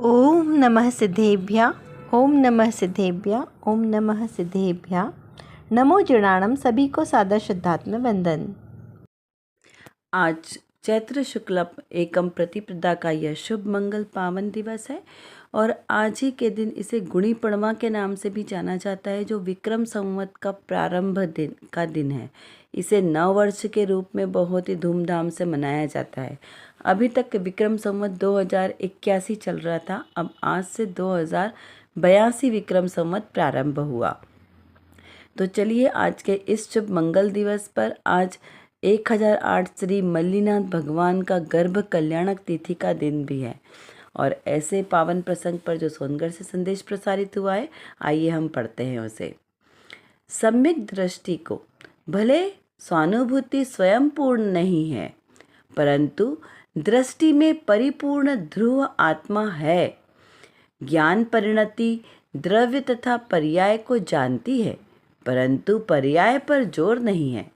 ओम नमः सिद्धेभ्यः। ओम नमः सिद्धेभ्यः। ओम नमः सिद्धेभ्यः। नमो जनाणम। सभी को सादर श्रद्धात्मक वंदन। आज चैत्र शुक्ल एकम प्रतिपदा का यह शुभ मंगल पावन दिवस है और आज ही के दिन इसे गुणी पड़वा के नाम से भी जाना जाता है, जो विक्रम संवत का प्रारंभ दिन है। इसे नव वर्ष के रूप में बहुत ही धूमधाम से मनाया जाता है। अभी तक विक्रम संवत 2081 चल रहा था, अब आज से 2082 विक्रम संवत प्रारंभ हुआ। तो चलिए आज के इस शुभ मंगल दिवस पर आज 1008 श्री मल्लीनाथ भगवान का गर्भ कल्याणक तिथि का दिन भी है और ऐसे पावन प्रसंग पर जो सोनगढ़ से संदेश प्रसारित हुआ है, आइए हम पढ़ते हैं उसे। सम्यक दृष्टि को भले स्वानुभूति स्वयं पूर्ण नहीं है, परंतु दृष्टि में परिपूर्ण ध्रुव आत्मा है। ज्ञान परिणति द्रव्य तथा पर्याय को जानती है, परंतु पर्याय पर जोर नहीं है।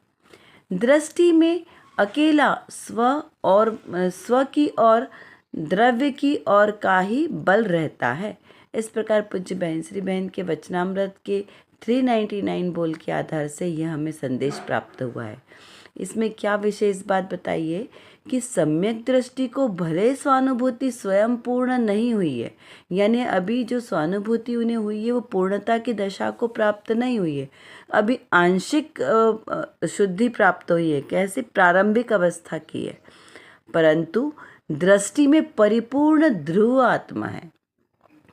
दृष्टि में अकेला स्व की और द्रव्य की ओर का ही बल रहता है। इस प्रकार पूज्य बहन श्री बहन के वचनामृत के 399 बोल के आधार से यह हमें संदेश प्राप्त हुआ है। इसमें क्या विशेष बात बताइए कि सम्यक दृष्टि को भले स्वानुभूति स्वयं पूर्ण नहीं हुई है, यानी अभी जो स्वानुभूति उन्हें हुई है वो पूर्णता की दशा को प्राप्त नहीं हुई है, अभी आंशिक शुद्धि प्राप्त हुई है, कैसे प्रारंभिक अवस्था की है, परंतु दृष्टि में परिपूर्ण ध्रुव आत्मा है।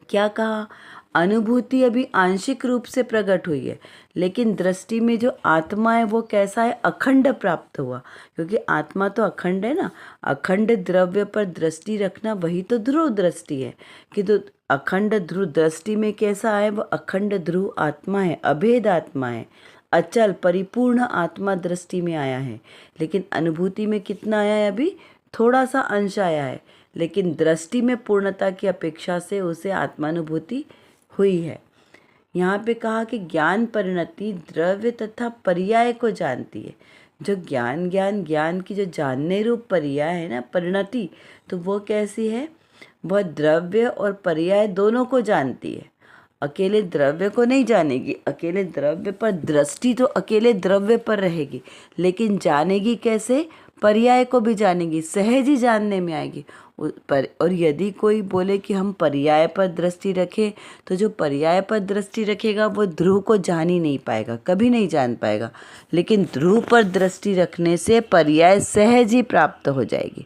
क्या कहा? अनुभूति अभी आंशिक रूप से प्रकट हुई है, लेकिन दृष्टि में जो आत्मा है वो कैसा है? अखंड प्राप्त हुआ, क्योंकि आत्मा तो अखंड है ना। अखंड द्रव्य पर दृष्टि रखना वही तो ध्रुव दृष्टि है कि तो अखंड ध्रुव दृष्टि में कैसा है? वो अखंड ध्रुव आत्मा है, अभेद आत्मा है, अचल परिपूर्ण आत्मा दृष्टि में आया है। लेकिन अनुभूति में कितना आया है? अभी थोड़ा सा अंश आया है, लेकिन दृष्टि में पूर्णता की अपेक्षा से उसे आत्मानुभूति हुई है। यहाँ पे कहा कि ज्ञान परिणति द्रव्य तथा पर्याय को जानती है। जो ज्ञान की जो जानने रूप पर्याय है ना, परिणति, तो वो कैसी है? वह द्रव्य और पर्याय दोनों को जानती है। अकेले द्रव्य को नहीं जानेगी, अकेले द्रव्य पर दृष्टि तो अकेले द्रव्य पर रहेगी, लेकिन जानेगी कैसे? पर्याय को भी जानेगी, सहज ही जानने में आएगी। और यदि कोई बोले कि हम पर्याय पर दृष्टि रखें, तो जो पर्याय पर दृष्टि रखेगा वो ध्रुव को जान ही नहीं पाएगा, कभी नहीं जान पाएगा। लेकिन ध्रुव पर दृष्टि रखने से पर्याय सहज ही प्राप्त हो जाएगी।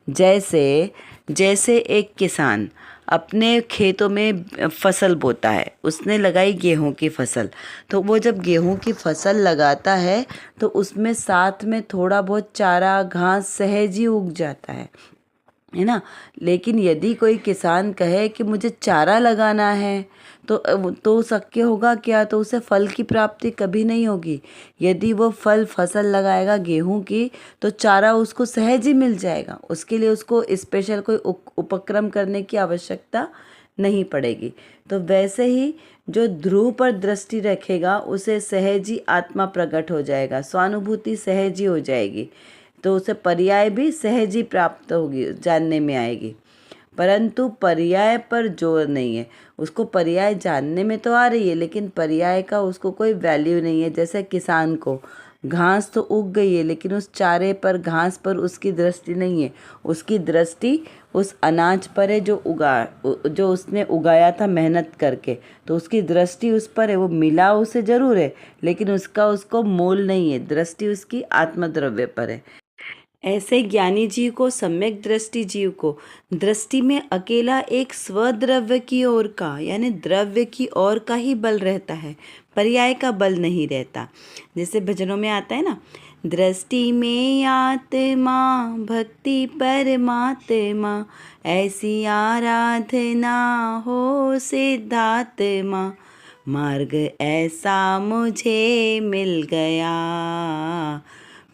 जैसे एक किसान अपने खेतों में फसल बोता है, उसने लगाई गेहूं की फसल, तो वो जब गेहूं की फसल लगाता है तो उसमें साथ में थोड़ा बहुत चारा घास सहज ही उग जाता है ना। लेकिन यदि कोई किसान कहे कि मुझे चारा लगाना है तो शक्य होगा क्या? तो उसे फल की प्राप्ति कभी नहीं होगी। यदि वो फसल लगाएगा गेहूं की, तो चारा उसको सहज ही मिल जाएगा, उसके लिए उसको स्पेशल कोई उपक्रम करने की आवश्यकता नहीं पड़ेगी। तो वैसे ही जो ध्रुव पर दृष्टि रखेगा उसे सहज ही आत्मा प्रकट हो जाएगा, स्वानुभूति सहज ही हो जाएगी, तो उसे पर्याय भी सहज ही प्राप्त होगी, जानने में आएगी। परंतु पर्याय पर जोर नहीं है। उसको पर्याय जानने में तो आ रही है, लेकिन पर्याय का उसको कोई वैल्यू नहीं है। जैसे किसान को घास तो उग गई है, लेकिन उस चारे पर, घास पर उसकी दृष्टि नहीं है, उसकी दृष्टि उस अनाज पर है जो उसने उगाया था मेहनत करके, तो उसकी दृष्टि उस पर है। वो मिला उसे जरूर है, लेकिन उसको मोल नहीं है, दृष्टि उसकी आत्मद्रव्य पर है। ऐसे ज्ञानी जीव को, सम्यक दृष्टि जीव को, दृष्टि में अकेला एक स्वद्रव्य की ओर का, यानी द्रव्य की ओर का ही बल रहता है, पर्याय का बल नहीं रहता। जैसे भजनों में आता है ना, दृष्टि में आत्मा भक्ति परमात्मा, ऐसी आराधना हो सिद्धात्मा, मार्ग ऐसा मुझे मिल गया,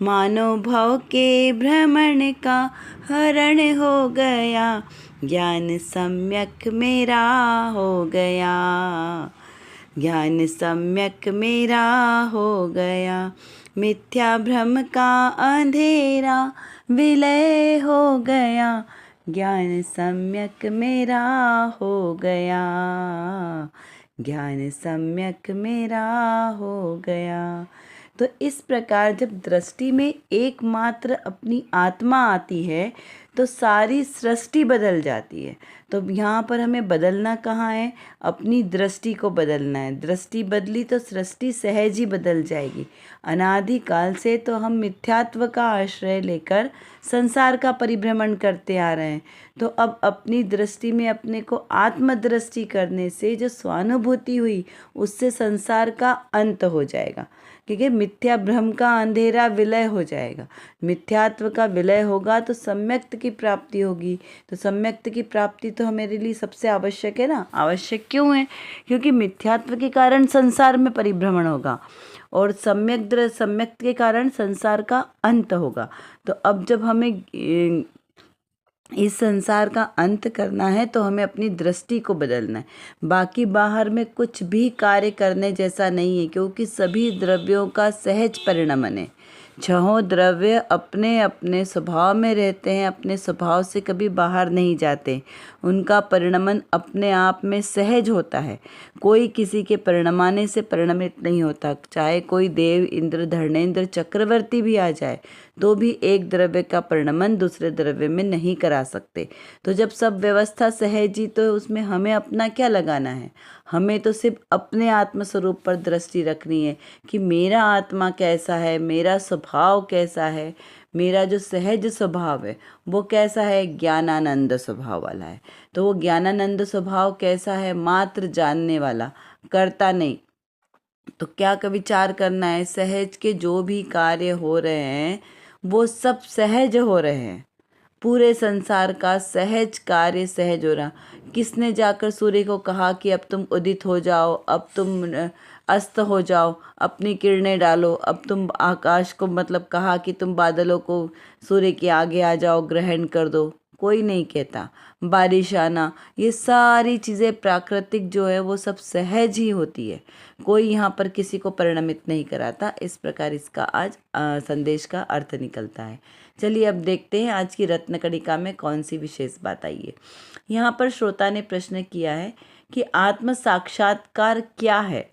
मानो भव के भ्रमण का हरण हो गया, ज्ञान सम्यक मेरा हो गया, ज्ञान सम्यक मेरा हो गया, मिथ्या भ्रम का अंधेरा विलय हो गया, ज्ञान सम्यक मेरा हो गया, ज्ञान सम्यक मेरा हो गया। तो इस प्रकार जब दृष्टि में एकमात्र अपनी आत्मा आती है तो सारी सृष्टि बदल जाती है। तो यहाँ पर हमें बदलना कहाँ है? अपनी दृष्टि को बदलना है। दृष्टि बदली तो सृष्टि सहज ही बदल जाएगी। अनादि काल से तो हम मिथ्यात्व का आश्रय लेकर संसार का परिभ्रमण करते आ रहे हैं। तो अब अपनी दृष्टि में अपने को आत्मदृष्टि करने से जो स्वानुभूति हुई उससे संसार का अंत हो जाएगा, क्योंकि मिथ्या भ्रम का अंधेरा विलय हो जाएगा। मिथ्यात्व का विलय होगा तो सम्यक्त की प्राप्ति होगी। तो सम्यक्त की प्राप्ति तो हमारे लिए सबसे आवश्यक है ना। आवश्यक क्यों है? क्योंकि मिथ्यात्व के कारण संसार में परिभ्रमण होगा और सम्यक्त के कारण संसार का अंत होगा। तो अब जब हमें इस संसार का अंत करना है तो हमें अपनी दृष्टि को बदलना है। बाकी बाहर में कुछ भी कार्य करने जैसा नहीं है, क्योंकि सभी द्रव्यों का सहज परिणमन है। छहों द्रव्य अपने अपने स्वभाव में रहते हैं, अपने स्वभाव से कभी बाहर नहीं जाते। उनका परिणमन अपने आप में सहज होता है। कोई किसी के परिणमाने से परिणमित नहीं होता। चाहे कोई देव, इंद्र, धर्मेंद्र, चक्रवर्ती भी आ जाए तो भी एक द्रव्य का परिणमन दूसरे द्रव्य में नहीं करा सकते। तो जब सब व्यवस्था सहजी तो उसमें हमें अपना क्या लगाना है? हमें तो सिर्फ अपने आत्मस्वरूप पर दृष्टि रखनी है कि मेरा आत्मा कैसा है, मेरा स्वभाव कैसा है, मेरा जो सहज स्वभाव है वो कैसा है? ज्ञानानंद स्वभाव वाला है। तो वो ज्ञानानंद स्वभाव कैसा है? मात्र जानने वाला, करता नहीं। तो क्या का विचार करना है? सहज के जो भी कार्य हो रहे हैं वो सब सहज हो रहे हैं। पूरे संसार का सहज कार्य सहज हो रहा। किसने जाकर सूर्य को कहा कि अब तुम उदित हो जाओ, अब तुम अस्त हो जाओ, अपनी किरणें डालो? अब तुम आकाश को कहा कि तुम बादलों को सूर्य के आगे आ जाओ, ग्रहण कर दो? कोई नहीं कहता। बारिश आना, ये सारी चीज़ें प्राकृतिक जो है वो सब सहज ही होती है। कोई यहाँ पर किसी को परिणमित नहीं कराता। इस प्रकार इसका आज संदेश का अर्थ निकलता है। चलिए अब देखते हैं आज की रत्न कणिका में कौन सी विशेष बात आई है। यहाँ पर श्रोता ने प्रश्न किया है कि आत्म साक्षात्कार क्या है।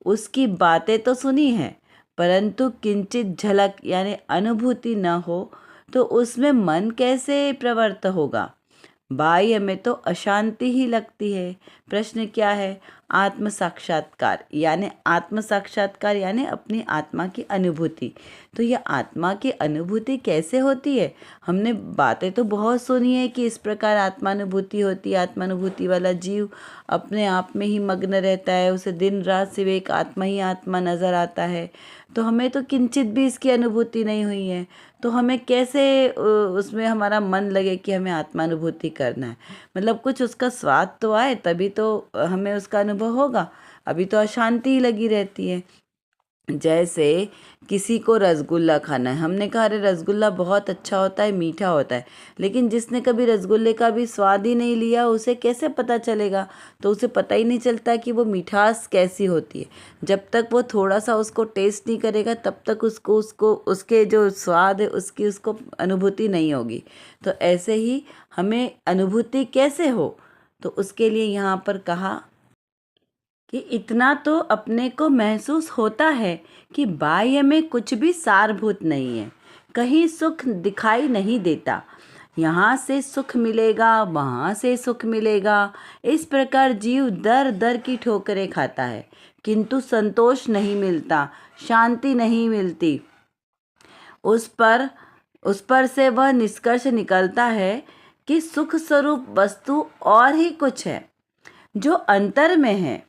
उसकी बातें तो सुनी है, परंतु किंचित झलक यानी अनुभूति न हो तो उसमें मन कैसे प्रवृत्त होगा। बाह्य में तो अशांति ही लगती है। प्रश्न क्या है? आत्म साक्षात्कार यानी अपनी आत्मा की अनुभूति। तो यह आत्मा की अनुभूति कैसे होती है? हमने बातें तो बहुत सुनी है कि इस प्रकार आत्मानुभूति होती है। आत्मानुभूति वाला जीव अपने आप में ही मग्न रहता है, उसे दिन रात सिर्फ एक आत्मा ही आत्मा नज़र आता है। तो हमें तो किंचित भी इसकी अनुभूति नहीं हुई है, तो हमें कैसे उसमें हमारा मन लगे कि हमें आत्मानुभूति करना है? कुछ उसका स्वाद तो आए तभी तो हमें उसका अनुभव होगा। अभी तो अशांति ही लगी रहती है। जैसे किसी को रसगुल्ला खाना है, हमने कहा अरे रसगुल्ला बहुत अच्छा होता है, मीठा होता है, लेकिन जिसने कभी रसगुल्ले का भी स्वाद ही नहीं लिया उसे कैसे पता चलेगा? तो उसे पता ही नहीं चलता कि वो मिठास कैसी होती है। जब तक वो थोड़ा सा उसको टेस्ट नहीं करेगा तब तक उसको उसके जो स्वाद है उसको अनुभूति नहीं होगी। तो ऐसे ही हमें अनुभूति कैसे हो? तो उसके लिए यहाँ पर कहा कि इतना तो अपने को महसूस होता है कि बाह्य में कुछ भी सारभूत नहीं है, कहीं सुख दिखाई नहीं देता। यहाँ से सुख मिलेगा, वहाँ से सुख मिलेगा। इस प्रकार जीव दर दर की ठोकरें खाता है, किंतु संतोष नहीं मिलता, शांति नहीं मिलती। उस पर से वह निष्कर्ष निकलता है कि सुख स्वरूप वस्तु और ही कुछ है जो अंतर में है।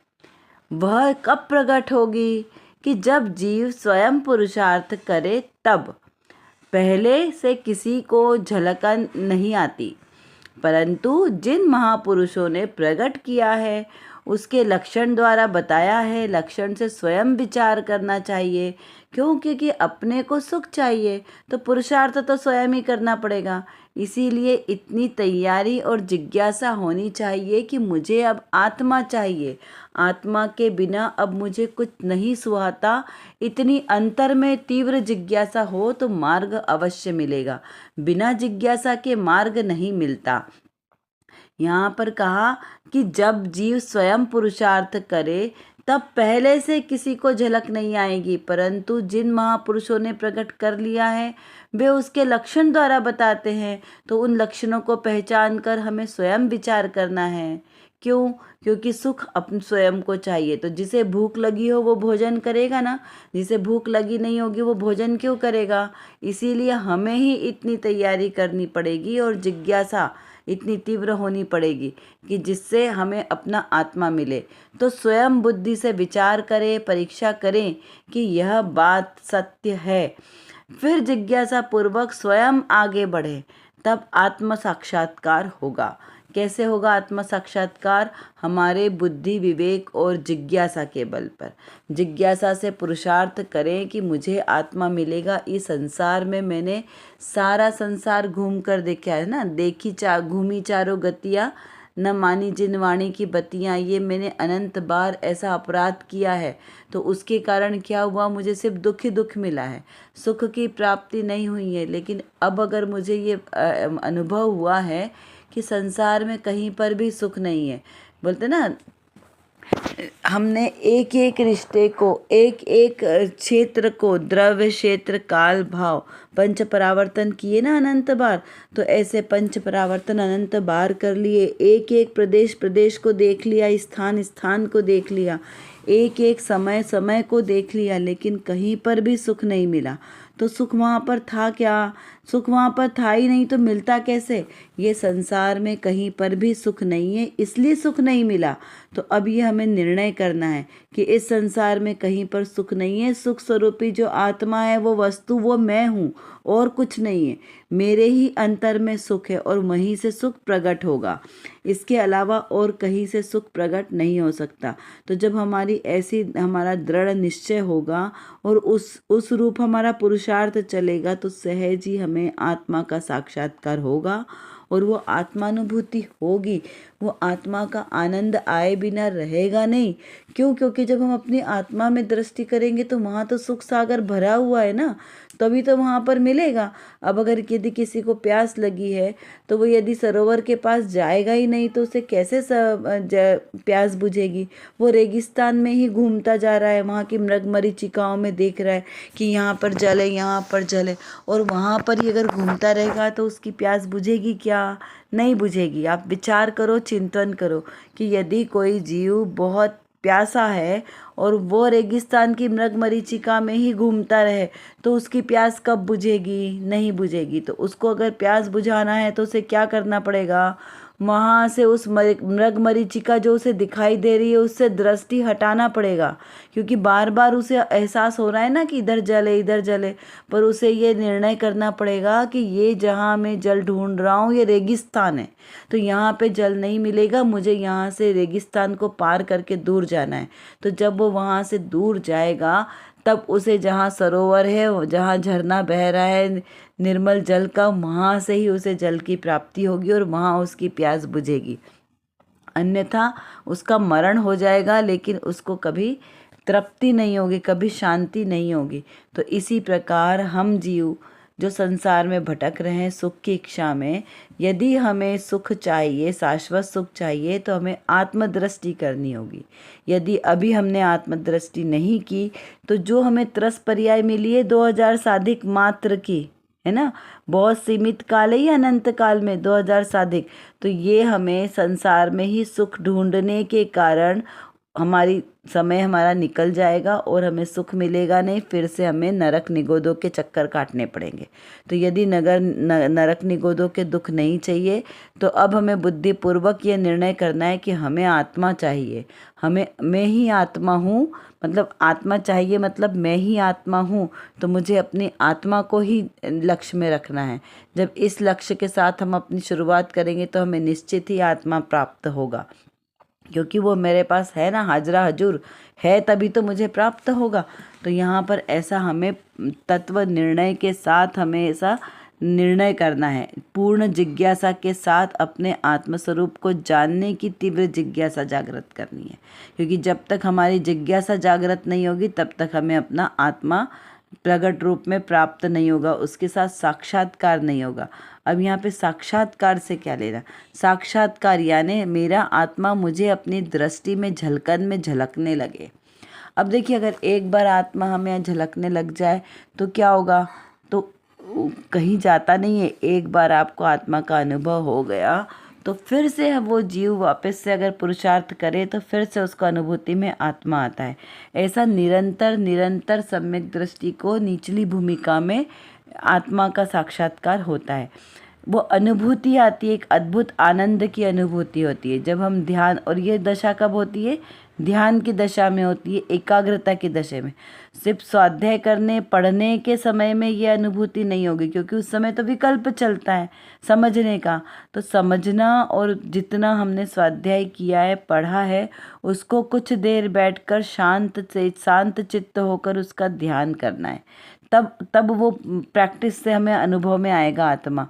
वह कब प्रकट होगी? कि जब जीव स्वयं पुरुषार्थ करे तब। पहले से किसी को झलकन नहीं आती, परंतु जिन महापुरुषों ने प्रकट किया है उसके लक्षण द्वारा बताया है। लक्षण से स्वयं विचार करना चाहिए। क्यों? क्योंकि अपने को सुख चाहिए तो पुरुषार्थ तो स्वयं ही करना पड़ेगा। इसीलिए इतनी तैयारी और जिज्ञासा होनी चाहिए कि मुझे अब आत्मा चाहिए, आत्मा के बिना अब मुझे कुछ नहीं सुहाता। इतनी अंतर में तीव्र जिज्ञासा हो तो मार्ग अवश्य मिलेगा। बिना जिज्ञासा के मार्ग नहीं मिलता। यहाँ पर कहा कि जब जीव स्वयं पुरुषार्थ करे तब पहले से किसी को झलक नहीं आएगी, परंतु जिन महापुरुषों ने प्रकट कर लिया है वे उसके लक्षण द्वारा बताते हैं। तो उन लक्षणों को पहचान कर हमें स्वयं विचार करना है। क्यों? क्योंकि सुख अपन स्वयं को चाहिए। तो जिसे भूख लगी हो वो भोजन करेगा ना, जिसे भूख लगी नहीं होगी वो भोजन क्यों करेगा? इसीलिए हमें ही इतनी तैयारी करनी पड़ेगी और जिज्ञासा इतनी तीव्र होनी पड़ेगी कि जिससे हमें अपना आत्मा मिले। तो स्वयं बुद्धि से विचार करें, परीक्षा करें कि यह बात सत्य है। फिर जिज्ञासा पूर्वक स्वयं आगे बढ़े, तब आत्म साक्षात्कार होगा। कैसे होगा आत्म साक्षात्कार? हमारे बुद्धि, विवेक और जिज्ञासा के बल पर। जिज्ञासा से पुरुषार्थ करें कि मुझे आत्मा मिलेगा। इस संसार में मैंने सारा संसार घूम कर देखा है ना, घूमी चारों गतियाँ, न मानी जिन वाणी की बत्तियाँ। ये मैंने अनंत बार ऐसा अपराध किया है, तो उसके कारण क्या हुआ? मुझे सिर्फ दुख ही दुख मिला है, सुख की प्राप्ति नहीं हुई है। लेकिन अब अगर मुझे ये अनुभव हुआ है कि संसार में कहीं पर भी सुख नहीं है, बोलते ना, हमने एक एक रिश्ते को, एक एक क्षेत्र को, द्रव्य, क्षेत्र, काल, भाव, पंच परावर्तन किए ना अनंत बार। तो ऐसे पंच परावर्तन अनंत बार कर लिए। एक एक प्रदेश प्रदेश को देख लिया, स्थान स्थान को देख लिया, एक एक समय समय को देख लिया, लेकिन कहीं पर भी सुख नहीं मिला। तो सुख वहाँ पर था क्या? सुख वहाँ पर था ही नहीं, तो मिलता कैसे? ये संसार में कहीं पर भी सुख नहीं है, इसलिए सुख नहीं मिला। तो अब ये हमें निर्णय करना है कि इस संसार में कहीं पर सुख नहीं है। सुख स्वरूपी जो आत्मा है, वो वस्तु, वो मैं हूँ और कुछ नहीं है। मेरे ही अंतर में सुख है और वहीं से सुख प्रकट होगा। इसके अलावा और कहीं से सुख प्रकट नहीं हो सकता। तो जब हमारा दृढ़ निश्चय होगा और उस रूप हमारा पुरुषार्थ चलेगा, तो सहज ही हमें आत्मा का साक्षात्कार होगा और वो आत्मानुभूति होगी। वो आत्मा का आनंद आए बिना रहेगा नहीं। क्यों? क्योंकि जब हम अपनी आत्मा में दृष्टि करेंगे तो वहाँ तो सुख सागर भरा हुआ है ना, तभी तो वहाँ पर मिलेगा। अब अगर यदि किसी को प्यास लगी है तो वो यदि सरोवर के पास जाएगा ही नहीं तो उसे कैसे प्यास बुझेगी? वो रेगिस्तान में ही घूमता जा रहा है, वहाँ की मृगमरीचिकाओं में देख रहा है कि यहाँ पर जल है, यहाँ पर जल है, और वहाँ पर ही अगर घूमता रहेगा तो उसकी प्यास बुझेगी क्या? नहीं बुझेगी। आप विचार करो, चिंतन करो कि यदि कोई जीव बहुत प्यासा है और वो रेगिस्तान की मृगमरीचिका में ही घूमता रहे तो उसकी प्यास कब बुझेगी? नहीं बुझेगी। तो उसको अगर प्यास बुझाना है तो उसे क्या करना पड़ेगा? वहाँ से उस मृगमरीचिका जो उसे दिखाई दे रही है उससे दृष्टि हटाना पड़ेगा, क्योंकि बार बार उसे एहसास हो रहा है ना कि इधर जल है, इधर जल है। पर उसे ये निर्णय करना पड़ेगा कि ये जहाँ मैं जल ढूंढ रहा हूँ ये रेगिस्तान है, तो यहाँ पे जल नहीं मिलेगा, मुझे यहाँ से रेगिस्तान को पार करके दूर जाना है। तो जब वो वहाँ से दूर जाएगा तब उसे जहाँ सरोवर है, जहाँ झरना बह रहा है निर्मल जल का, वहाँ से ही उसे जल की प्राप्ति होगी और वहाँ उसकी प्यास बुझेगी। अन्यथा उसका मरण हो जाएगा, लेकिन उसको कभी तृप्ति नहीं होगी, कभी शांति नहीं होगी। तो इसी प्रकार हम जीव जो संसार में भटक रहे हैं सुख की इच्छा में, यदि हमें सुख चाहिए, शाश्वत सुख चाहिए, तो हमें आत्मदृष्टि करनी होगी। यदि अभी हमने आत्मदृष्टि नहीं की तो जो हमें त्रस पर्याय मिली है 2000 साधिक मात्र की, है ना, बहुत सीमित काल है, अनंत काल में 2000 साधिक, तो ये हमें संसार में ही सुख ढूंढने के कारण समय हमारा निकल जाएगा और हमें सुख मिलेगा नहीं। फिर से हमें नरक निगोदों के चक्कर काटने पड़ेंगे। तो यदि नरक निगोदों के दुख नहीं चाहिए तो अब हमें बुद्धिपूर्वक ये निर्णय करना है कि हमें आत्मा चाहिए। मैं ही आत्मा हूँ, मतलब आत्मा चाहिए, मतलब मैं ही आत्मा हूँ। तो मुझे अपनी आत्मा को ही लक्ष्य में रखना है। जब इस लक्ष्य के साथ हम अपनी शुरुआत करेंगे तो हमें निश्चित ही आत्मा प्राप्त होगा। क्योंकि वो मेरे पास है ना, हाजरा हजूर है, तभी तो मुझे प्राप्त होगा। तो यहाँ पर ऐसा हमें तत्व निर्णय के साथ हमें ऐसा निर्णय करना है, पूर्ण जिज्ञासा के साथ अपने आत्मस्वरूप को जानने की तीव्र जिज्ञासा जागृत करनी है। क्योंकि जब तक हमारी जिज्ञासा जागृत नहीं होगी तब तक हमें अपना आत्मा प्रकट रूप में प्राप्त नहीं होगा, उसके साथ साक्षात्कार नहीं होगा। अब यहाँ पे साक्षात्कार से क्या लेना, साक्षात्कार यानी मेरा आत्मा मुझे अपनी दृष्टि में झलकन में झलकने लगे। अब देखिए, अगर एक बार आत्मा हमें झलकने लग जाए तो क्या होगा, तो कहीं जाता नहीं है। एक बार आपको आत्मा का अनुभव हो गया तो फिर से वो जीव वापस से अगर पुरुषार्थ करे तो फिर से उसको अनुभूति में आत्मा आता है। ऐसा निरंतर निरंतर सम्यक दृष्टि को निचली भूमिका में आत्मा का साक्षात्कार होता है। वो अनुभूति आती है, एक अद्भुत आनंद की अनुभूति होती है जब हम ध्यान, और ये दशा कब होती है, ध्यान की दशा में होती है, एकाग्रता की दशा में। सिर्फ स्वाध्याय करने पढ़ने के समय में ये अनुभूति नहीं होगी, क्योंकि उस समय तो विकल्प चलता है समझने का। तो समझना, और जितना हमने स्वाध्याय किया है, पढ़ा है, उसको कुछ देर बैठकर शांत चित्त होकर उसका ध्यान करना है। तब वो प्रैक्टिस से हमें अनुभव में आएगा आत्मा।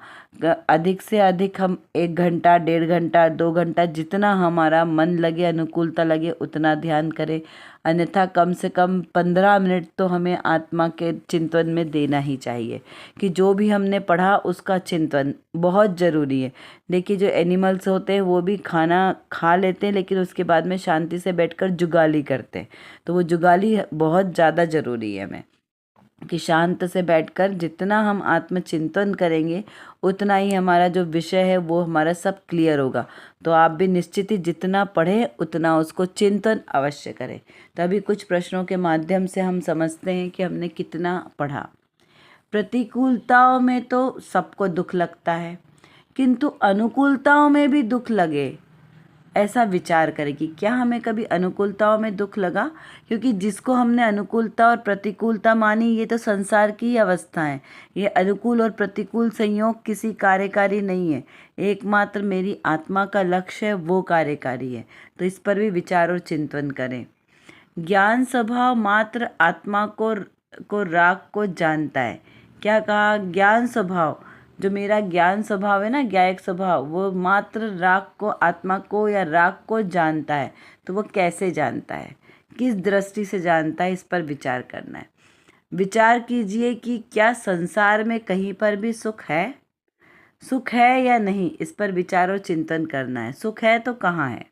अधिक से अधिक हम 1 घंटा, 1.5 घंटा, 2 घंटा, जितना हमारा मन लगे, अनुकूलता लगे, उतना ध्यान करें। अन्यथा कम से कम 15 मिनट तो हमें आत्मा के चिंतन में देना ही चाहिए कि जो भी हमने पढ़ा उसका चिंतन बहुत ज़रूरी है। देखिए, जो एनिमल्स होते हैं वो भी खाना खा लेते हैं लेकिन उसके बाद में शांति से बैठकर जुगाली करते हैं। तो वो जुगाली बहुत ज़्यादा ज़रूरी है हमें, कि शांत से बैठकर जितना हम आत्मचिंतन करेंगे उतना ही हमारा जो विषय है वो हमारा सब क्लियर होगा। तो आप भी निश्चित ही जितना पढ़ें उतना उसको चिंतन अवश्य करें। तभी कुछ प्रश्नों के माध्यम से हम समझते हैं कि हमने कितना पढ़ा। प्रतिकूलताओं में तो सबको दुख लगता है, किंतु अनुकूलताओं में भी दुख लगे, ऐसा विचार करें कि क्या हमें कभी अनुकूलताओं में दुख लगा। क्योंकि जिसको हमने अनुकूलता और प्रतिकूलता मानी, ये तो संसार की ही अवस्था है। ये अनुकूल और प्रतिकूल संयोग किसी कार्यकारी नहीं है, एकमात्र मेरी आत्मा का लक्ष्य है, वो कार्यकारी है। तो इस पर भी विचार और चिंतन करें। ज्ञान स्वभाव मात्र आत्मा को राग को जानता है। क्या कहा, ज्ञान स्वभाव, जो मेरा ज्ञान स्वभाव है ना, ज्ञायक स्वभाव, वो मात्र राग को, आत्मा को या राग को जानता है। तो वो कैसे जानता है, किस दृष्टि से जानता है, इस पर विचार करना है। विचार कीजिए कि क्या संसार में कहीं पर भी सुख है या नहीं, इस पर विचार और चिंतन करना है। सुख है तो कहाँ है।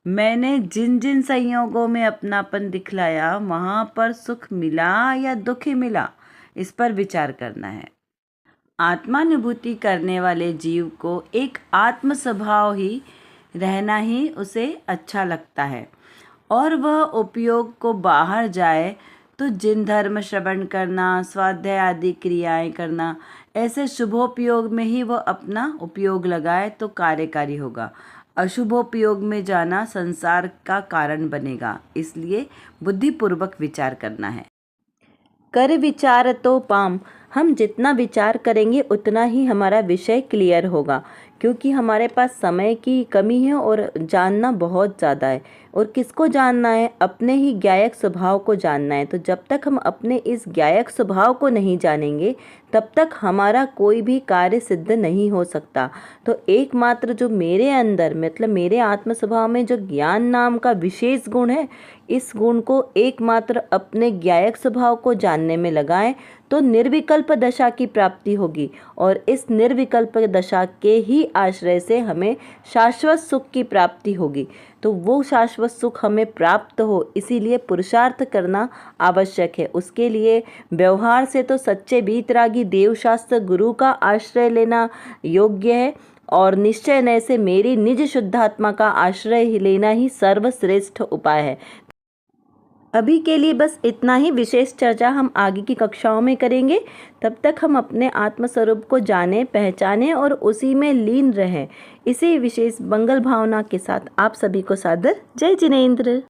मैंने जिन जिन संयोगों में अपनापन दिखलाया वहाँ पर सुख मिला या दुख ही मिला, इस पर विचार करना है। आत्मानुभूति करने वाले जीव को एक आत्म स्वभाव ही रहना ही उसे अच्छा लगता है, और वह उपयोग को बाहर जाए तो जिन धर्म श्रवण करना, स्वाध्याय आदि क्रियाएं करना, ऐसे शुभोपयोग में ही वह अपना उपयोग लगाए तो कार्यकारी होगा। अशुभोपयोग में जाना संसार का कारण बनेगा। इसलिए बुद्धिपूर्वक विचार करना है। कर विचार तो पाम, हम जितना विचार करेंगे उतना ही हमारा विषय क्लियर होगा। क्योंकि हमारे पास समय की कमी है और जानना बहुत ज़्यादा है। और किसको जानना है, अपने ही ज्ञायक स्वभाव को जानना है। तो जब तक हम अपने इस ज्ञायक स्वभाव को नहीं जानेंगे तब तक हमारा कोई भी कार्य सिद्ध नहीं हो सकता। तो एकमात्र जो मेरे अंदर, मतलब मेरे आत्म स्वभाव में जो ज्ञान नाम का विशेष गुण है, इस गुण को एकमात्र अपने ज्ञायक स्वभाव को जानने में लगाएं तो निर्विकल्प दशा की प्राप्ति होगी। और इस निर्विकल्प दशा के ही आश्रय से हमें शाश्वत सुख की प्राप्ति होगी। तो वो शाश्वत सुख हमें प्राप्त हो, इसीलिए पुरुषार्थ करना आवश्यक है। उसके लिए व्यवहार से तो सच्चे वीतरागी देवशास्त्र गुरु का आश्रय लेना योग्य है, और निश्चय नय से मेरी निज शुद्धात्मा का आश्रय लेना ही सर्वश्रेष्ठ उपाय है। अभी के लिए बस इतना ही। विशेष चर्चा हम आगे की कक्षाओं में करेंगे। तब तक हम अपने आत्मस्वरूप को जानें, पहचानें और उसी में लीन रहें। इसी विशेष मंगल भावना के साथ आप सभी को सादर जय जिनेंद्र।